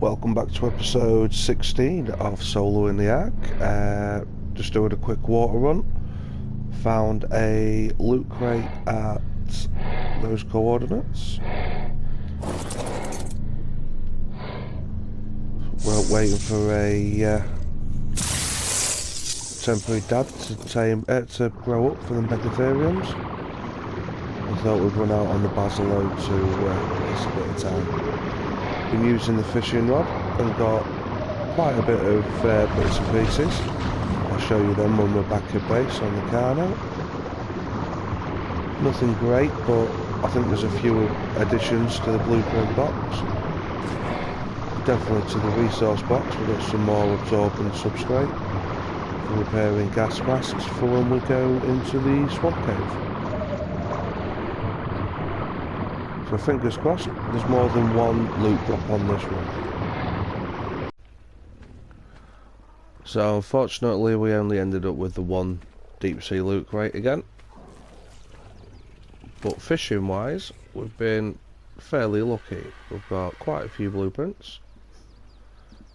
Welcome back to episode 16 of Solo in the Ark. Just doing a quick water run. Found a loot crate at those coordinates. We're waiting for a temporary dad to grow up for the Megatheriums. I thought we'd run out on the Basilo to waste a bit of time. Been using the fishing rod and got quite a bit of bits and pieces. I'll show you them when we're back at base on the car now. Nothing great, but I think there's a few additions to the blueprint box. Definitely to the resource box. We've got some more absorbent substrate for repairing gas masks for when we go into the swamp cave. So fingers crossed, there's more than one loot drop on this one. So unfortunately we only ended up with the one deep sea loot crate again. But fishing wise, we've been fairly lucky. We've got quite a few blueprints.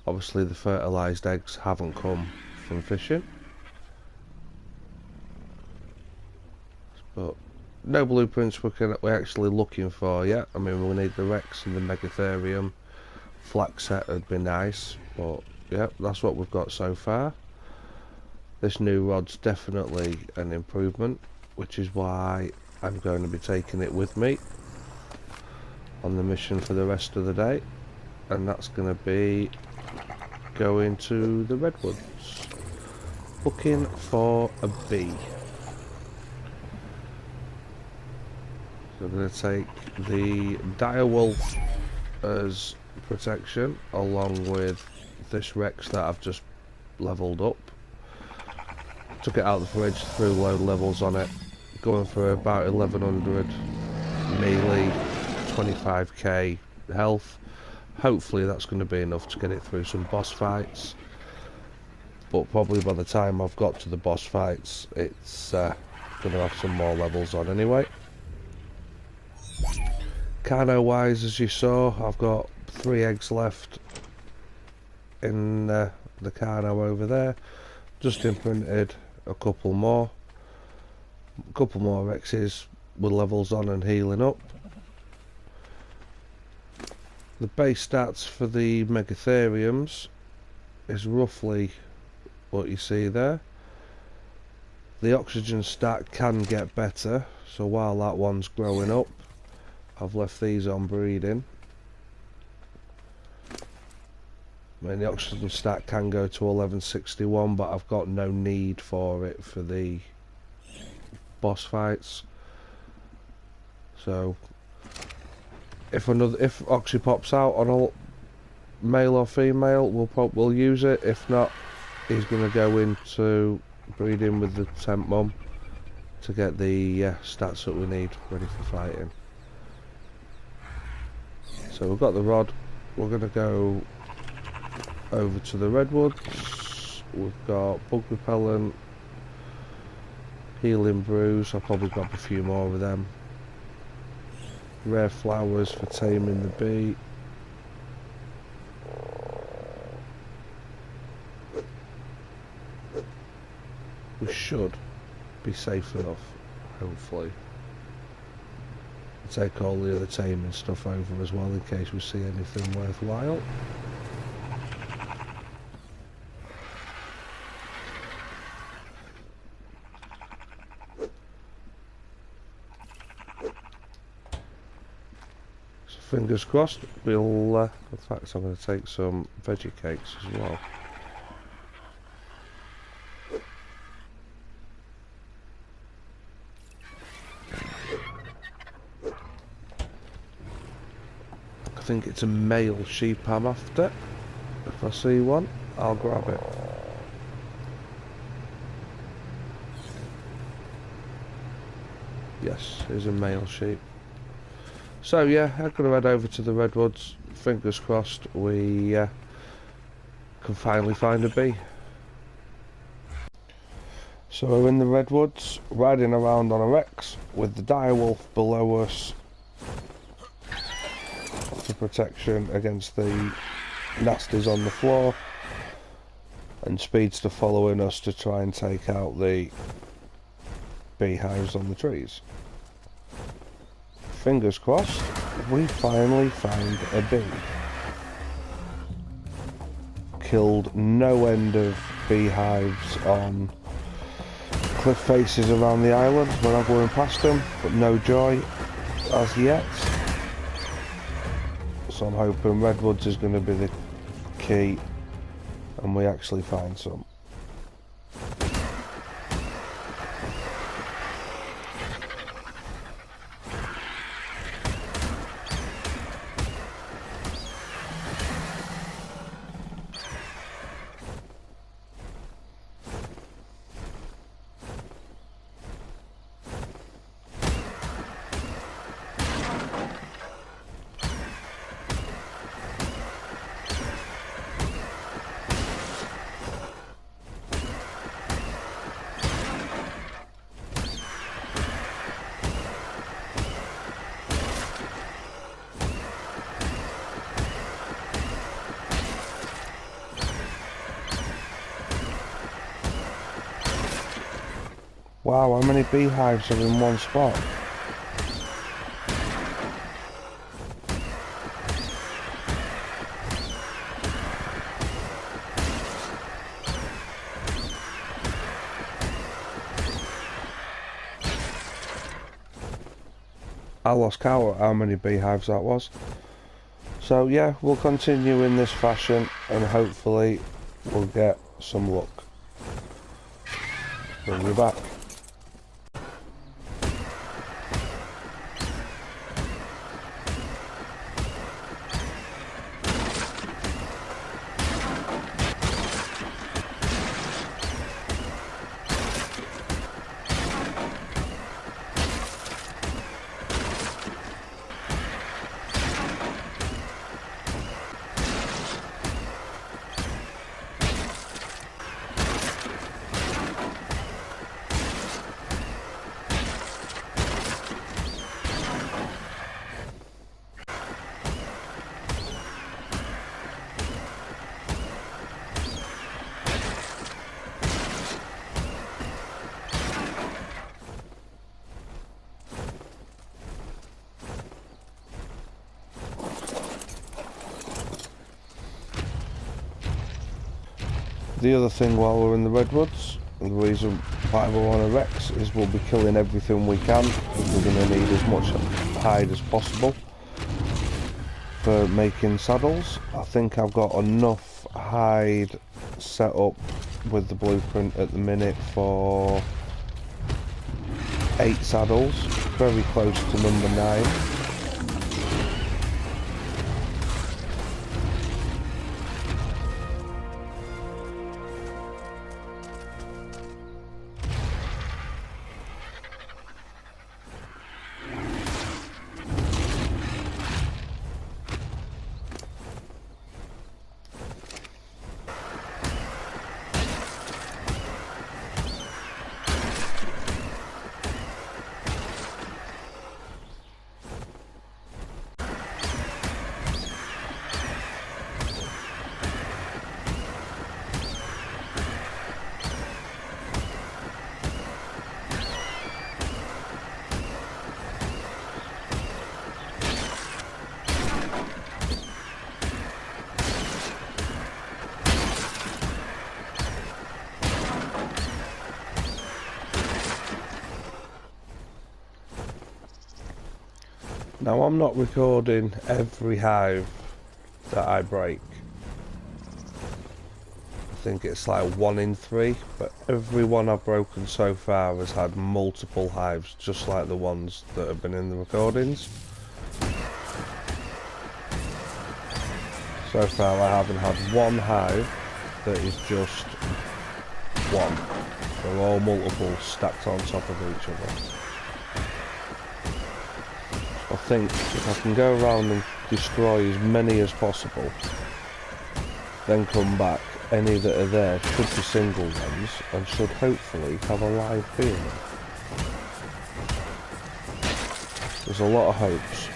Obviously the fertilised eggs haven't come from fishing. But no blueprints we're actually looking for yet. I mean, we need the Rex and the Megatherium. Flak set would be nice, but yeah, that's what we've got so far. This new rod's definitely an improvement, which is why I'm going to be taking it with me on the mission for the rest of the day, and that's going to be going to the redwoods, looking for a bee. So I'm going to take the direwolf as protection along with this Rex that I've just levelled up. Took it out of the fridge, threw low levels on it, going for about 1100 melee, 25k health. Hopefully that's going to be enough to get it through some boss fights, but probably by the time I've got to the boss fights it's going to have some more levels on anyway. Carno wise, as you saw, I've got 3 eggs left in the Carno over there. Just imprinted a couple more Rexes with levels on and healing up. The base stats for the Megatheriums is roughly what you see there. The oxygen stat can get better, so while that one's growing up, I've left these on breeding. I mean, the oxygen stat can go to 1161, but I've got no need for it for the boss fights. So if Oxy pops out on a male or female, we'll use it. If not, he's going to go into breeding with the temp mum to get the stats that we need ready for fighting. So we've got the rod. We're going to go over to the redwoods. We've got bug repellent, healing brews. I'll probably grab a few more of them. Rare flowers for taming the bee. We should be safe enough, hopefully. Take all the other taming stuff over as well in case we see anything worthwhile. So fingers crossed we'll in fact I'm going to take some veggie cakes as well. I think it's a male sheep I'm after. If I see one, I'll grab it. Yes, here's a male sheep. So yeah, I'm going to head over to the redwoods. Fingers crossed we can finally find a bee. So we're in the redwoods, riding around on a Rex with the direwolf below us for protection against the nasties on the floor, and Speedster following us to try and take out the beehives on the trees. Fingers crossed, we finally found a bee. Killed no end of beehives on cliff faces around the island when I'm going past them, but no joy as yet. So I'm hoping redwoods is going to be the key and we actually find some. Wow, how many beehives are in one spot? I lost count how many beehives that was. So yeah, we'll continue in this fashion and hopefully we'll get some luck. Bring you back. The other thing while we're in the redwoods, and the reason why we want to Rex is we'll be killing everything we can, because we're going to need as much hide as possible for making saddles. I think I've got enough hide set up with the blueprint at the minute for 8 saddles, very close to number 9. Now I'm not recording every hive that I break. I think it's like 1 in 3, but every one I've broken so far has had multiple hives, just like the ones that have been in the recordings. So far I haven't had one hive that is just one. They're all multiple stacked on top of each other. I think if I can go around and destroy as many as possible, then come back, any that are there should be single ones and should hopefully have a live bee in them. There's a lot of hopes.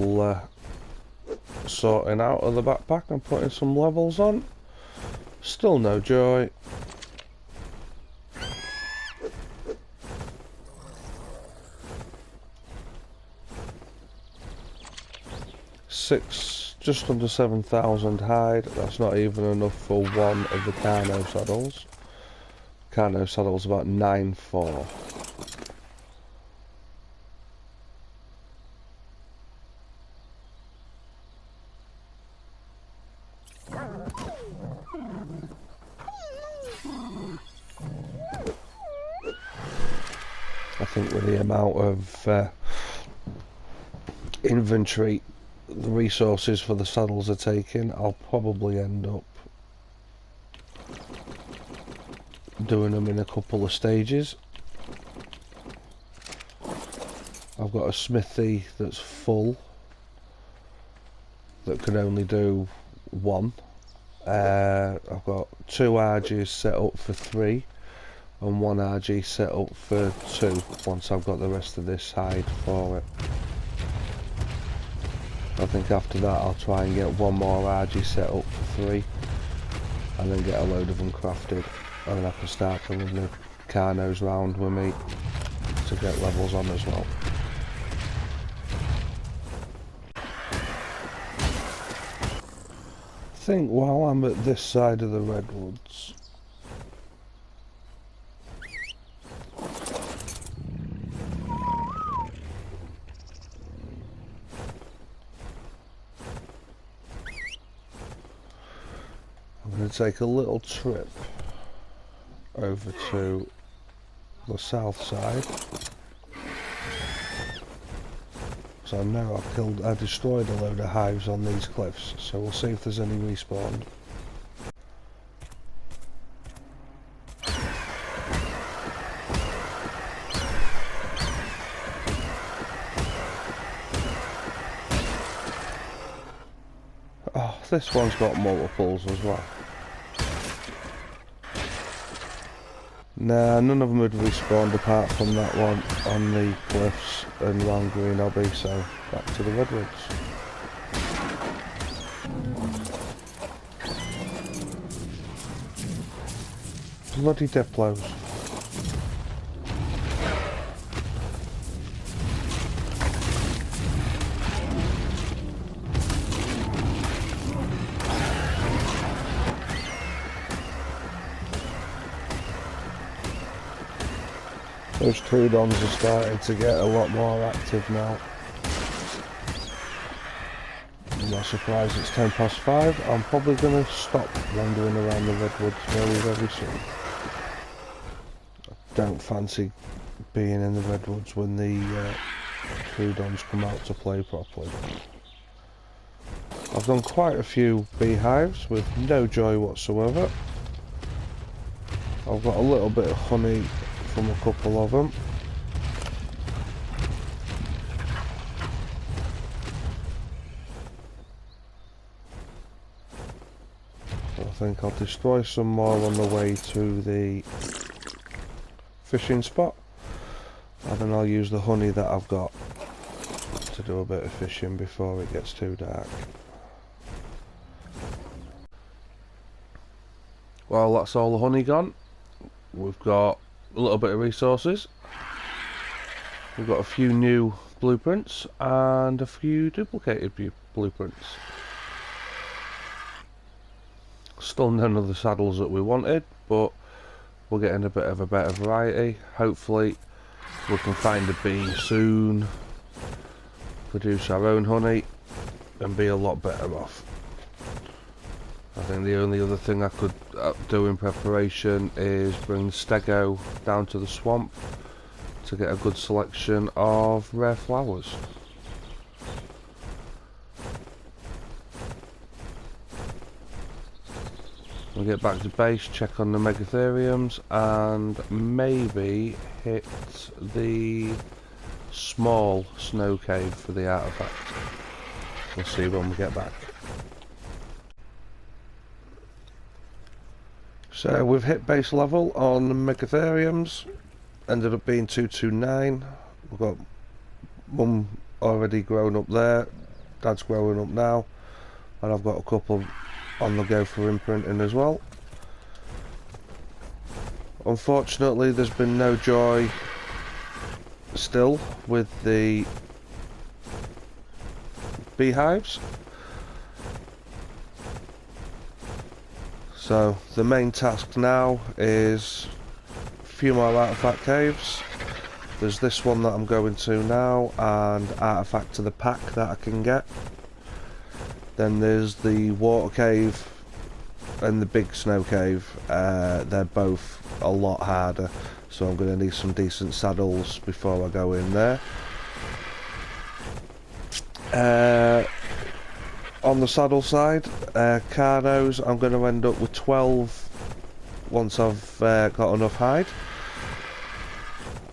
little sorting out of the backpack and putting some levels on. Still no joy. Just under 7,000 hide. That's not even enough for one of the Carno saddles. Carno saddle's about 9,400. I think with the amount of inventory the resources for the saddles are taking, I'll probably end up doing them in a couple of stages. I've got a smithy that's full that can only do one. I've got 2 RGs set up for 3 and 1 RG set up for 2 once I've got the rest of this hide for it. I think after that I'll try and get 1 more RG set up for 3 and then get a load of them crafted, and then I can start bringing the Carnos round with me to get levels on as well. I think while I'm at this side of the redwoods, I'm going to take a little trip over to the south side. So now I destroyed a load of hives on these cliffs, so we'll see if there's any respawned. Oh, this one's got multiples as well. Nah, none of them had respawned apart from that one on the cliffs and round Green Obby, so back to the redwoods. Bloody Diplos. Those Trudons are starting to get a lot more active now. I'm not surprised it's 5:10. I'm probably going to stop wandering around the redwoods very soon. I don't fancy being in the redwoods when the Trudons come out to play properly. I've done quite a few beehives with no joy whatsoever. I've got a little bit of honey from a couple of them. So I think I'll destroy some more on the way to the fishing spot, and then I'll use the honey that I've got to do a bit of fishing before it gets too dark. Well, that's all the honey gone. We've got a little bit of resources. We've got a few new blueprints and a few duplicated blueprints. Still none of the saddles that we wanted, but we're getting a bit of a better variety. Hopefully we can find a bee soon, produce our own honey and be a lot better off. I think the only other thing I could do in preparation is bring Stego down to the swamp to get a good selection of rare flowers. We'll get back to base, check on the Megatheriums, and maybe hit the small snow cave for the artifact. We'll see when we get back. So we've hit base level on the Megatheriums, ended up being 229. We've got one already grown up there, Dad's growing up now, and I've got a couple on the go for imprinting as well. Unfortunately, there's been no joy still with the beehives. So the main task now is a few more artifact caves. There's this one that I'm going to now, and artifact to the pack that I can get. Then there's the water cave and the big snow cave. They're both a lot harder, so I'm going to need some decent saddles before I go in there. On the saddle side, Carnos, I'm going to end up with 12 once I've got enough hide.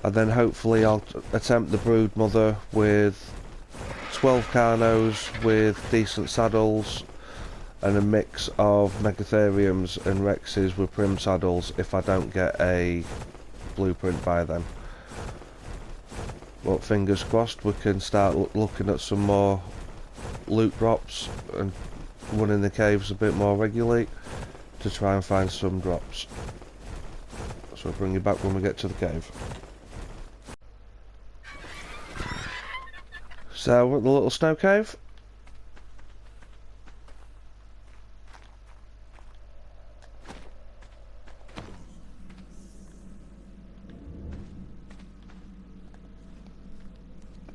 And then hopefully I'll attempt the brood mother with 12 Carnos with decent saddles and a mix of Megatheriums and Rexes with prim saddles if I don't get a blueprint by then. But fingers crossed, we can start looking at some more loot drops and running the caves a bit more regularly to try and find some drops. So I'll bring you back when we get to the cave. So we're at the little snow cave.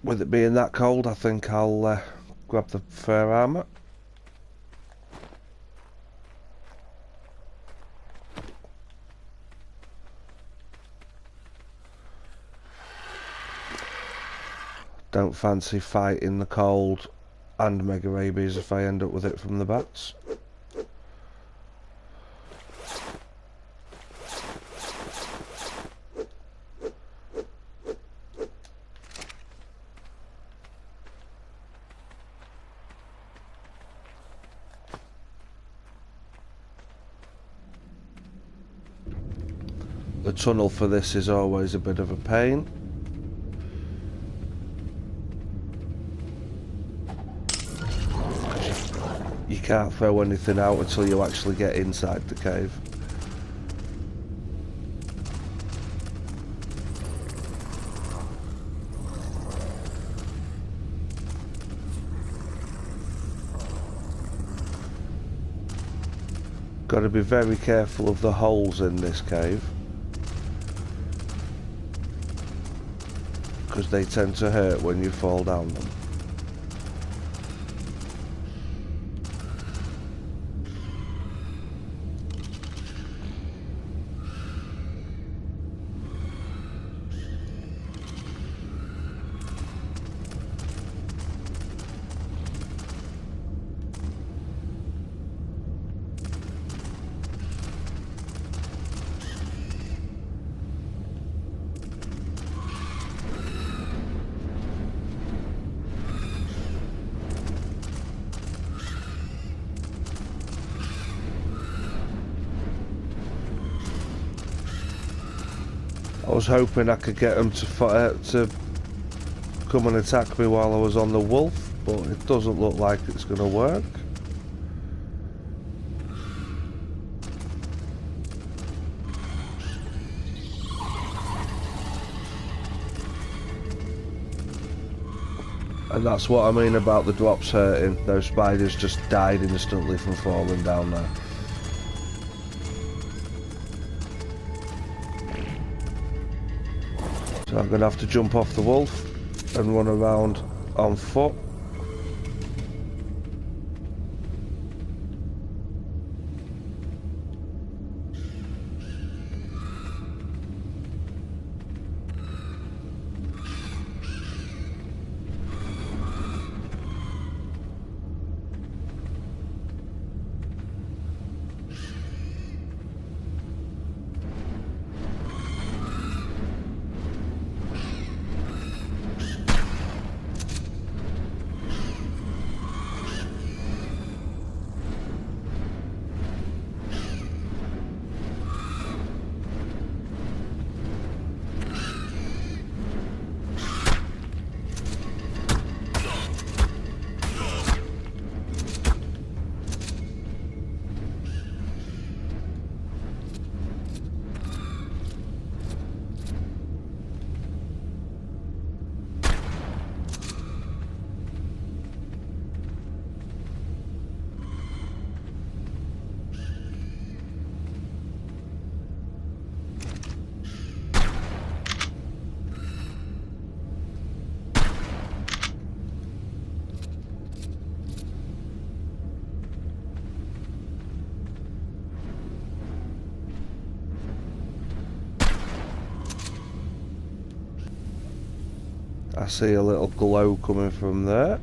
With it being that cold, I think I'll grab the fur armour. Don't fancy fighting the cold and mega rabies if I end up with it from the bats. The tunnel for this is always a bit of a pain. You can't throw anything out until you actually get inside the cave. Got to be very careful of the holes in this cave, because they tend to hurt when you fall down them. I was hoping I could get them to come and attack me while I was on the wolf, but it doesn't look like it's going to work. And that's what I mean about the drops hurting. Those spiders just died instantly from falling down there. So I'm going to have to jump off the wolf and run around on foot. see a little glow coming from there.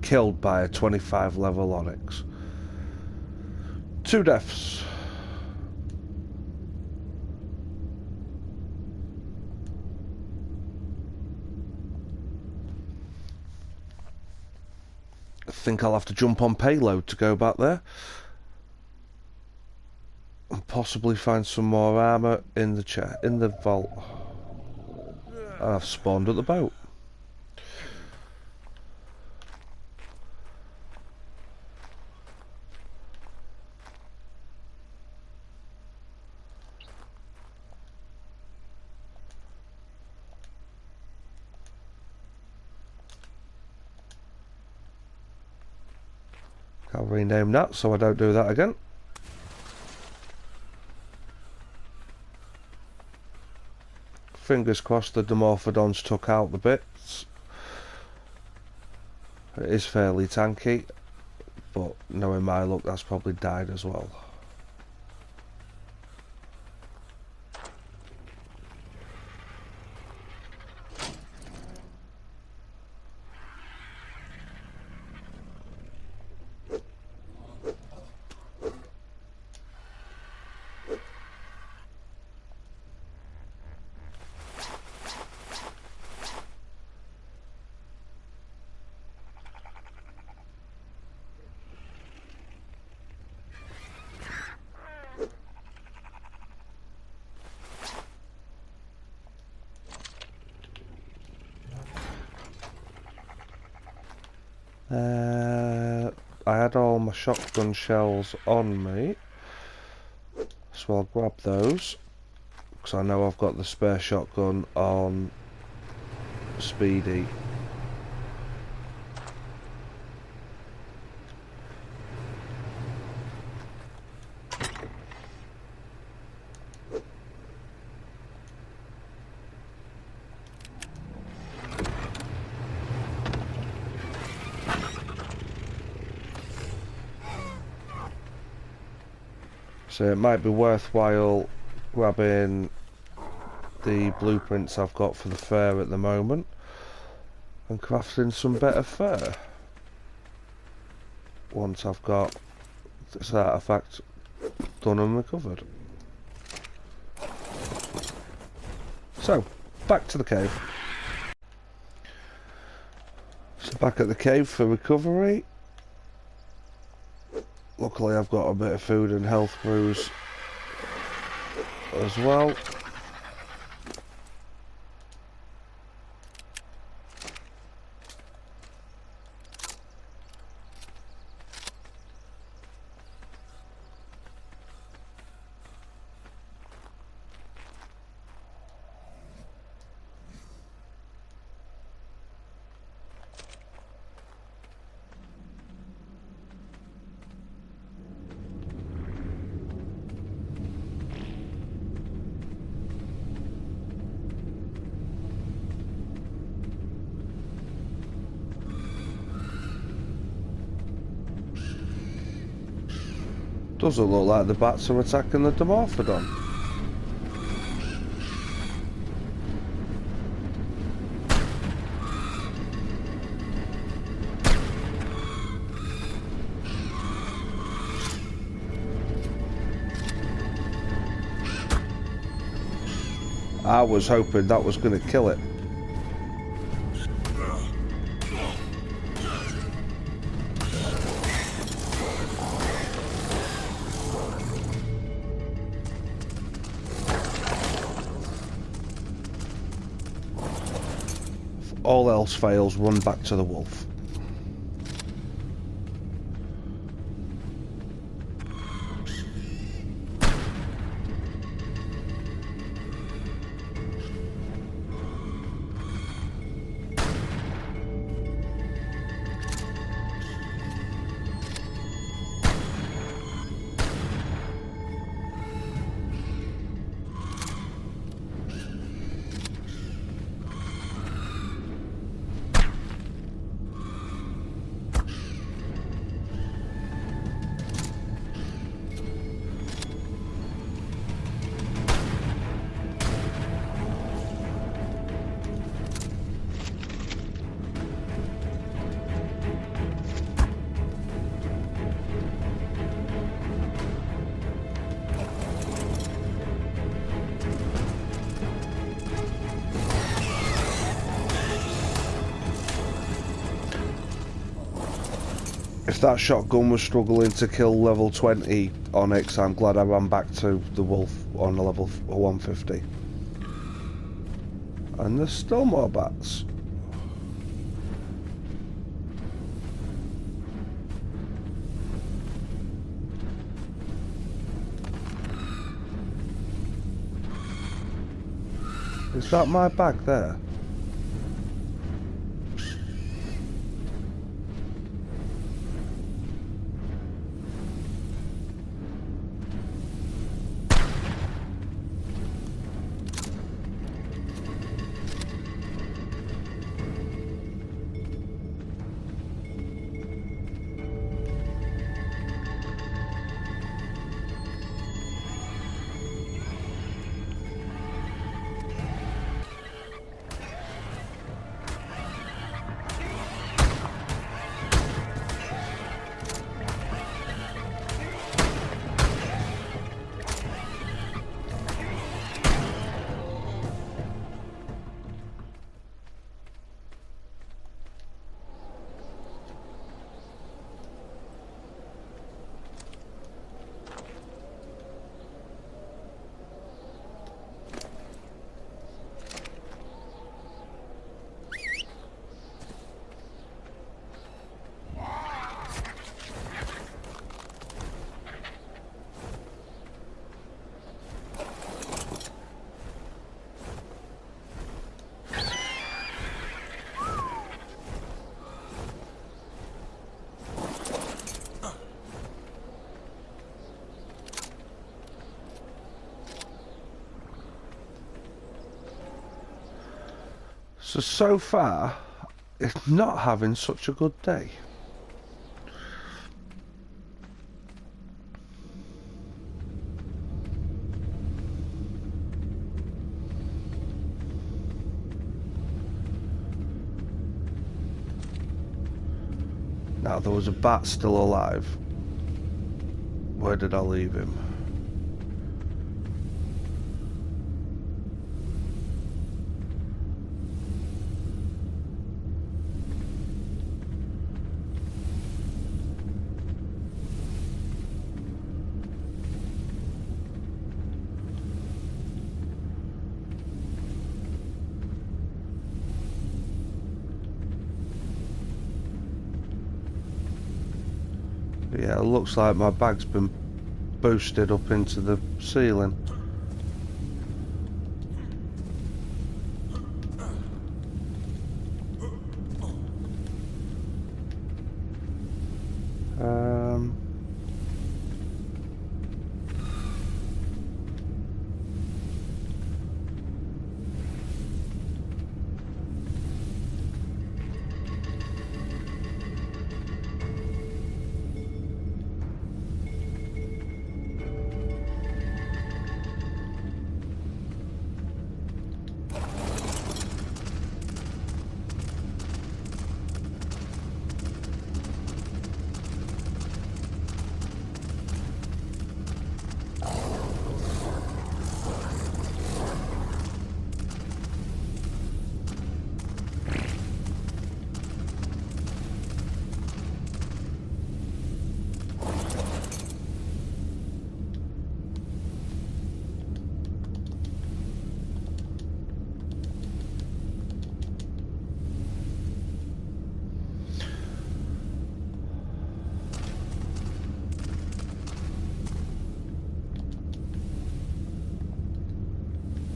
Killed by a 25 level Onyx. 2 deaths. I think I'll have to jump on payload to go back there. And possibly find some more armour in the vault. And I've spawned at the boat. I'll rename that so I don't do that again. Fingers crossed the Dimorphodons took out the bits. It is fairly tanky, but knowing my luck, that's probably died as well. I had all my shotgun shells on me, so I'll grab those, because I know I've got the spare shotgun on Speedy. So it might be worthwhile grabbing the blueprints I've got for the fair at the moment and crafting some better fur once I've got this artifact done and recovered. So, back to the cave. So back at the cave for recovery. Luckily I've got a bit of food and health brews as well. Doesn't look like the bats are attacking the Dimorphodon. I was hoping that was going to kill it. If all else fails, run back to the wolf. If that shotgun was struggling to kill level 20 Onyx, I'm glad I ran back to the wolf on a level 150. And there's still more bats. Is that my bag there? So far, it's not having such a good day. Now, there was a bat still alive. Where did I leave him? Yeah, it looks like my bag's been boosted up into the ceiling.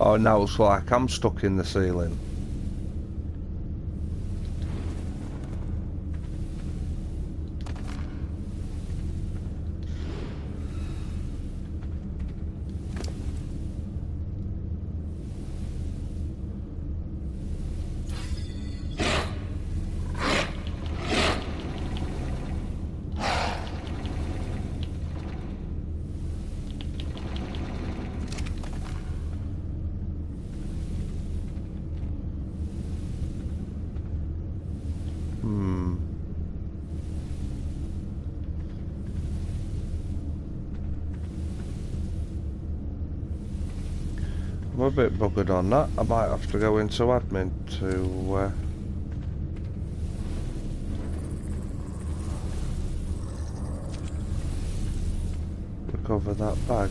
Oh, now it's like I'm stuck in the ceiling. I'm a bit buggered on that. I might have to go into admin to recover that bag.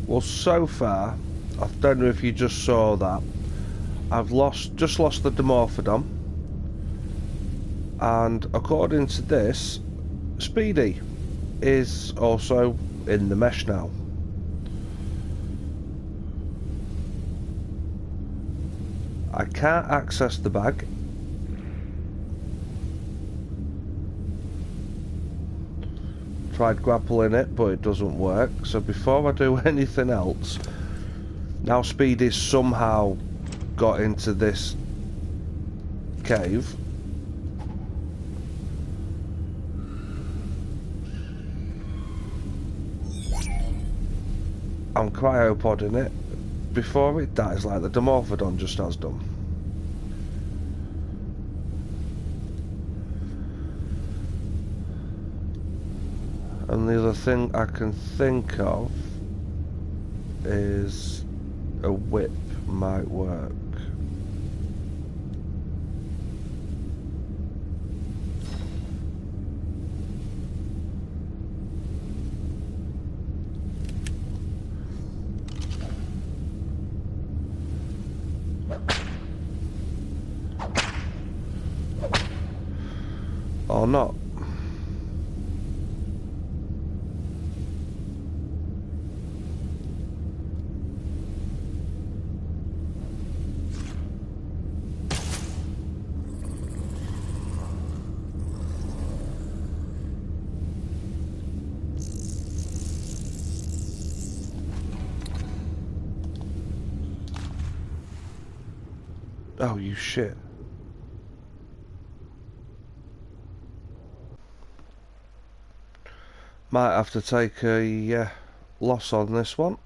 Well, so far, I don't know if you just saw that, I've just lost the Dimorphodon, and according to this, Speedy is also in the mesh now. I can't access the bag. Tried grappling it, but it doesn't work. So before I do anything else, now Speedy's somehow got into this cave. I'm cryopodding it before it dies like the Dimorphodon just has done. And the other thing I can think of is a whip might work. Or not. Oh, you shit. Might have to take a loss on this one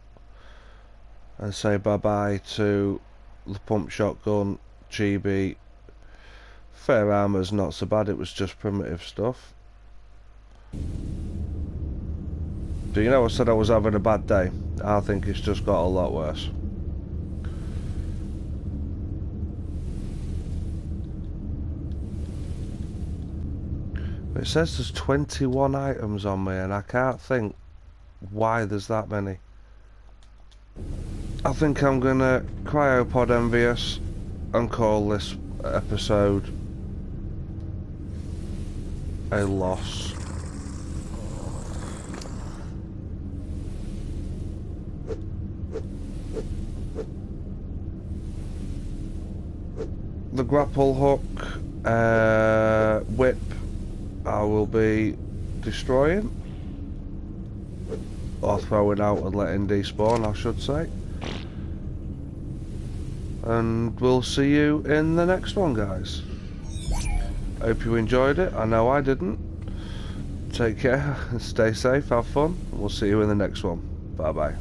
and say bye-bye to the pump shotgun, chibi. Fair armor's not so bad, it was just primitive stuff. Do you know I said I was having a bad day? I think it's just got a lot worse. It says there's 21 items on me and I can't think why there's that many. I think I'm gonna cryopod envious and call this episode a loss. The grapple hook, whip, I will be destroying or throwing out and letting despawn, I should say. And we'll see you in the next one, guys. Hope you enjoyed it. I know I didn't. Take care, stay safe, have fun, and we'll see you in the next one. Bye bye.